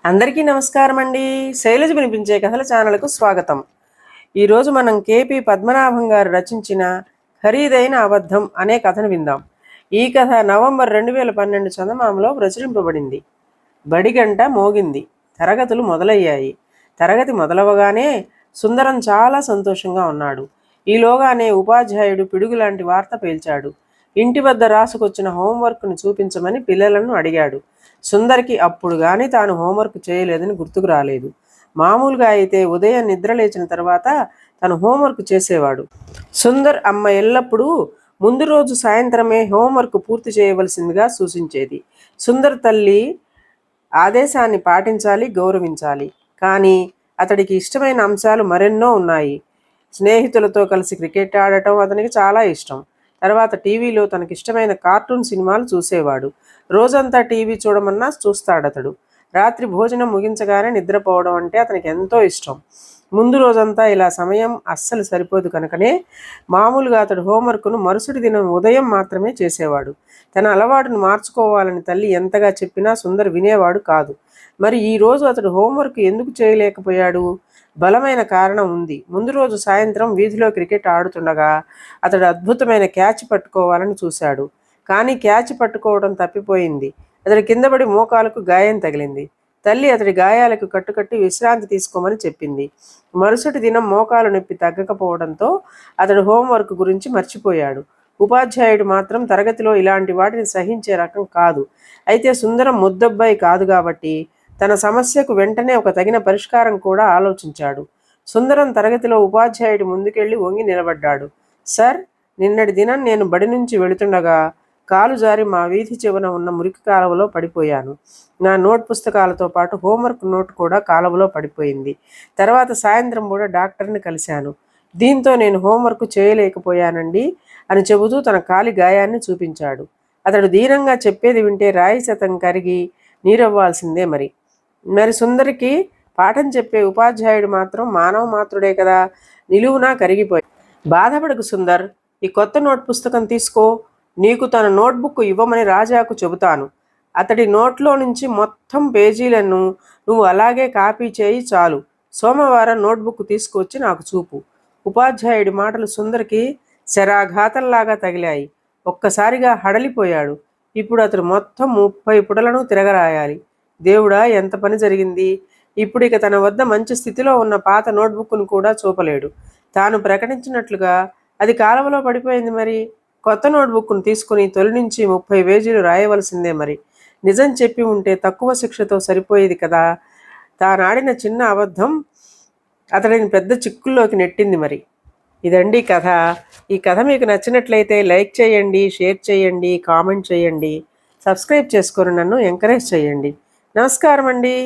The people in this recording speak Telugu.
అందరికీ నమస్కారం అండి. శైలజ వినిపించే కథల ఛానల్కు స్వాగతం. ఈరోజు మనం కేపీ పద్మనాభం గారు రచించిన ఖరీదైన అబద్ధం అనే కథను విందాం. ఈ కథ నవంబర్ 2012 చందమామలో ప్రచురింపబడింది. బడిగంట మోగింది. తరగతులు మొదలయ్యాయి. తరగతి మొదలవగానే సుందరం చాలా సంతోషంగా ఉన్నాడు. ఈలోగానే ఉపాధ్యాయుడు పిడుగులాంటి వార్త పేల్చాడు. ఇంటి వద్ద రాసుకొచ్చిన హోంవర్క్ను చూపించమని పిల్లలను అడిగాడు. సుందర్కి అప్పుడు కానీ తాను హోంవర్క్ చేయలేదని గుర్తుకు రాలేదు. మామూలుగా అయితే ఉదయం నిద్ర లేచిన తర్వాత తను హోంవర్క్ చేసేవాడు. సుందర్ అమ్మ ఎల్లప్పుడూ ముందు రోజు సాయంత్రమే హోంవర్క్ పూర్తి చేయవలసిందిగా సూచించేది. సుందర్ తల్లి ఆదేశాన్ని పాటించాలి, గౌరవించాలి. కానీ అతడికి ఇష్టమైన అంశాలు మరెన్నో ఉన్నాయి. స్నేహితులతో కలిసి క్రికెట్ ఆడటం అతనికి చాలా ఇష్టం. తర్వాత టీవీలో తనకిష్టమైన కార్టూన్ సినిమాలు చూసేవాడు. రోజంతా టీవీ చూడమన్నా చూస్తాడతడు. రాత్రి భోజనం ముగించగానే నిద్రపోవడం అంటే అతనికి ఎంతో ఇష్టం. ముందు రోజంతా ఇలా సమయం అస్సలు సరిపోదు కనుకనే మామూలుగా అతడు హోంవర్క్ను మరుసటి దినం ఉదయం మాత్రమే చేసేవాడు. తన అలవాటును మార్చుకోవాలని తల్లి ఎంతగా చెప్పినా సుందర్ వినేవాడు కాదు. మరి ఈరోజు అతడు హోంవర్క్ ఎందుకు చేయలేకపోయాడు? బలమైన కారణం ఉంది. ముందు రోజు సాయంత్రం వీధిలో క్రికెట్ ఆడుతుండగా అతడు అద్భుతమైన క్యాచ్ పట్టుకోవాలని చూశాడు. కానీ క్యాచ్ పట్టుకోవడం తప్పిపోయింది. అతడి కిందపడి మోకాలకు గాయం తగిలింది. తల్లి అతడి గాయాలకు కట్టుకట్టి విశ్రాంతి తీసుకోమని చెప్పింది. మరుసటి దినం మోకాలు నొప్పి తగ్గకపోవడంతో అతడు హోంవర్క్ గురించి మర్చిపోయాడు. ఉపాధ్యాయుడు మాత్రం తరగతిలో ఇలాంటి వాటిని సహించే రకం కాదు. అయితే సుందరం ముద్దబ్బాయి కాదు కాబట్టి తన సమస్యకు వెంటనే ఒక తగిన పరిష్కారం కూడా ఆలోచించాడు. సుందరం తరగతిలో ఉపాధ్యాయుడి ముందుకెళ్ళి వంగి నిలబడ్డాడు. సార్, నిన్నటి దినం నేను బడి నుంచి వెళుతుండగా కాలు జారి మా వీధి చివర ఉన్న మురికి కాలువలో పడిపోయాను. నా నోట్ పుస్తకాలతో పాటు హోంవర్క్ నోట్ కూడా కాలువలో పడిపోయింది. తర్వాత సాయంత్రం కూడా డాక్టర్ని కలిశాను. దీంతో నేను హోంవర్క్ చేయలేకపోయానండి అని చెబుతూ తన కాలి గాయాన్ని చూపించాడు. అతడు దీనంగా చెప్పేది వింటే రాయి శతం కరిగి నీరవ్వాల్సిందే. మరి సుందరికి పాఠం చెప్పే ఉపాధ్యాయుడు మాత్రం మానవ మాత్రుడే కదా, నిలువునా కరిగిపోయి. బాధపడకు సుందర్, ఈ కొత్త నోట్ పుస్తకం తీసుకో. నీకు తన నోట్బుక్ ఇవ్వమని రాజాకు చెబుతాను. అతడి నోట్లో నుంచి మొత్తం పేజీలను నువ్వు అలాగే కాపీ చేయి చాలు. సోమవారం నోట్బుక్ తీసుకువచ్చి నాకు చూపు. ఉపాధ్యాయుడి మాటలు సుందర్కి శరాఘాతంలాగా తగిలాయి. ఒక్కసారిగా హడలిపోయాడు. ఇప్పుడు అతడు మొత్తం 30 పుటలను తిరగరాయాలి. దేవుడా, ఎంత పని జరిగింది! ఇప్పుడు ఇక తన వద్ద మంచి స్థితిలో ఉన్న పాత నోట్బుక్ను కూడా చూపలేడు. తాను ప్రకటించినట్లుగా అది కాలువలో పడిపోయింది. మరి కొత్త నోట్బుక్ను తీసుకుని తొలి నుంచి 30 పేజీలు రాయవలసిందే. నిజం చెప్పి ఉంటే తక్కువ శిక్షతో సరిపోయేది కదా. తానాడిన చిన్న అబద్ధం అతడిని పెద్ద చిక్కుల్లోకి నెట్టింది. ఇదండి కథ. ఈ కథ మీకు నచ్చినట్లయితే లైక్ చేయండి, షేర్ చేయండి, కామెంట్ చేయండి, సబ్స్క్రైబ్ చేసుకొని నన్ను ఎంకరేజ్ చేయండి. నమస్కారం అండి.